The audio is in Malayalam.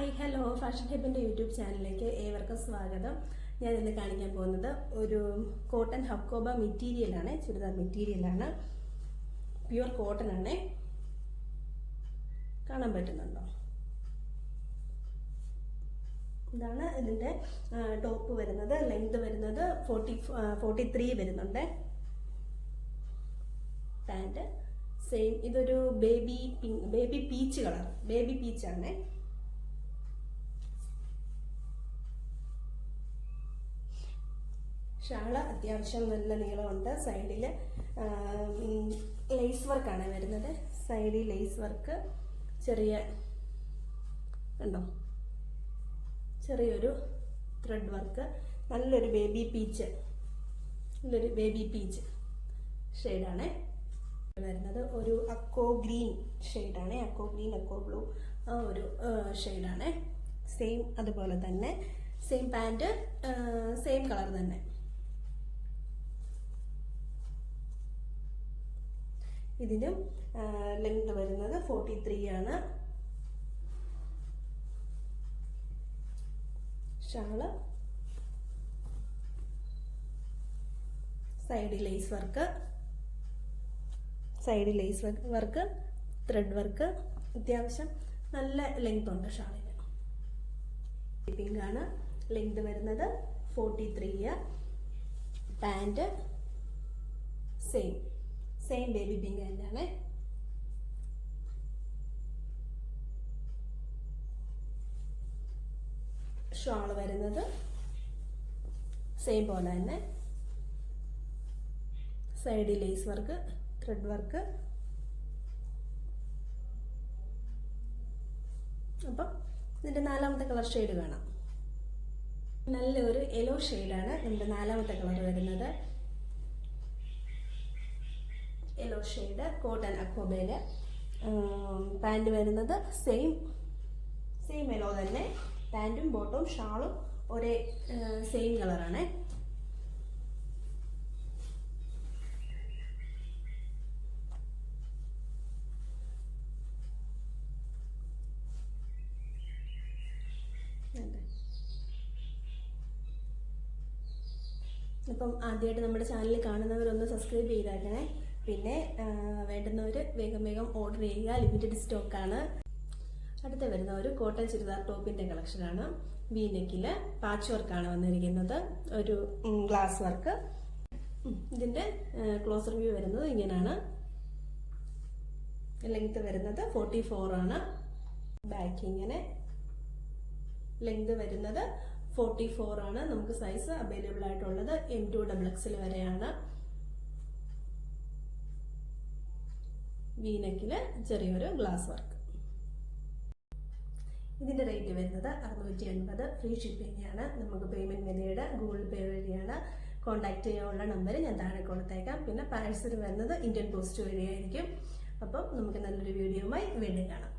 ഹായ് ഹലോ ഫാഷൻ ഹെബിൻ്റെ യൂട്യൂബ് ചാനലിലേക്ക് ഏവർക്കും സ്വാഗതം. ഞാൻ ഇന്ന് കാണിക്കാൻ പോകുന്നത് ഒരു കോട്ടൺ ഹക്കോബ മെറ്റീരിയലാണ്, ചുരിദാർ മെറ്റീരിയലാണ്, പ്യുവർ കോട്ടൺ ആണ്. കാണാൻ പറ്റുന്നുണ്ടോ? ഇതാണ് ഇതിൻ്റെ ടോപ്പ് വരുന്നത്. ലെങ്ത് വരുന്നത് 43 വരുന്നുണ്ട്. പാൻറ് സെയിം, ഇതൊരു ബേബി പീച്ച് കളർ, ബേബി പീച്ചാണ്. ഷാള് അത്യാവശ്യം നല്ല നീളമുണ്ട്. സൈഡിൽ ലേസ് വർക്കാണ് വരുന്നത്. സൈഡിൽ ലേസ് വർക്ക്, കണ്ടോ, ചെറിയൊരു ത്രെഡ് വർക്ക്, നല്ലൊരു ബേബി പീച്ച് ഷെയ്ഡാണ് വരുന്നത്. ഒരു അക്കോ ഗ്രീൻ ഷെയ്ഡാണ്, അക്കോ ബ്ലൂ ആ ഒരു ഷെയ്ഡാണ്. സെയിം അതുപോലെ തന്നെ സെയിം പാൻറ്, സെയിം കളർ തന്നെ. ഇതിനും ലെങ്ത് വരുന്നത് 43 ആണ്. Shawl side lace work, thread work, അത്യാവശ്യം നല്ല ലെങ്ത് ഉണ്ട് ഷാളിന്. പിങ്ക് ആണ്, ലെങ്ത് വരുന്നത് 43. പാൻറ് സെയിം ബേബി പിങ്ക് തന്നെയാണ്. ഷാൾ വരുന്നത് സെയിം പോലെ തന്നെ. സൈഡിൽ ലേസ് വർക്ക്, ത്രെഡ് വർക്ക്. അപ്പം ഇതിൻ്റെ നാലാമത്തെ കളർ ഷെയ്ഡ് കാണാം. നല്ലൊരു യെല്ലോ ഷെയ്ഡാണ് നമ്മുടെ നാലാമത്തെ കളർ വരുന്നത്. യെല്ലോ ഷെയ്ഡ്, കോട്ടൺ അക്കോബയിൽ. പാൻറ് വരുന്നത് സെയിം യെല്ലോ തന്നെ. പാൻറ്റും ബോട്ടവും ഷാളും ഒരേ സെയിം കളറാണ്. അപ്പം ആദ്യമായിട്ട് നമ്മുടെ ചാനൽ കാണുന്നവരൊന്ന് സബ്സ്ക്രൈബ് ചെയ്തേക്കണേ. പിന്നെ വേണ്ടുന്നവർ വേഗം ഓർഡർ ചെയ്യുക, ലിമിറ്റഡ് സ്റ്റോക്കാണ്. അടുത്ത വരുന്ന ഒരു കോട്ടൺ ചുരിദാർ ടോപ്പിൻ്റെ കളക്ഷനാണ്. വി നെക്കിൽ പാച്ച് വർക്കാണ് വന്നിരിക്കുന്നത്, ഒരു ഗ്ലാസ് വർക്ക്. ഇതിൻ്റെ ക്ലോസർ വ്യൂ വരുന്നത് ഇങ്ങനെയാണ്. ലെങ്ത് വരുന്നത് 44 ആണ്. ബാക്ക് ഇങ്ങനെ, ലെങ്ത് വരുന്നത് 44 ആണ്. നമുക്ക് സൈസ് അവൈലബിൾ ആയിട്ടുള്ളത് M2 XXL വരെയാണ്. വീനെക്കില് ചെറിയൊരു ഗ്ലാസ് വർക്ക്. ഇതിൻ്റെ റേറ്റ് വരുന്നത് 680. ഫ്രീ ഷിപ്പിംഗ് ആണ്. നമുക്ക് പേയ്മെൻറ്റ് മെത്തേഡ് ഗൂഗിൾ പേ വഴിയാണ്. കോൺടാക്ട് ചെയ്യാനുള്ള നമ്പർ ഞാൻ താഴെ കൊടുത്തേക്കാം. പിന്നെ പാഴ്സൽ വരുന്നത് ഇന്ത്യൻ പോസ്റ്റ് വഴിയായിരിക്കും. അപ്പം നമുക്ക് നല്ലൊരു വീഡിയോയുമായി വീണ്ടും കാണാം.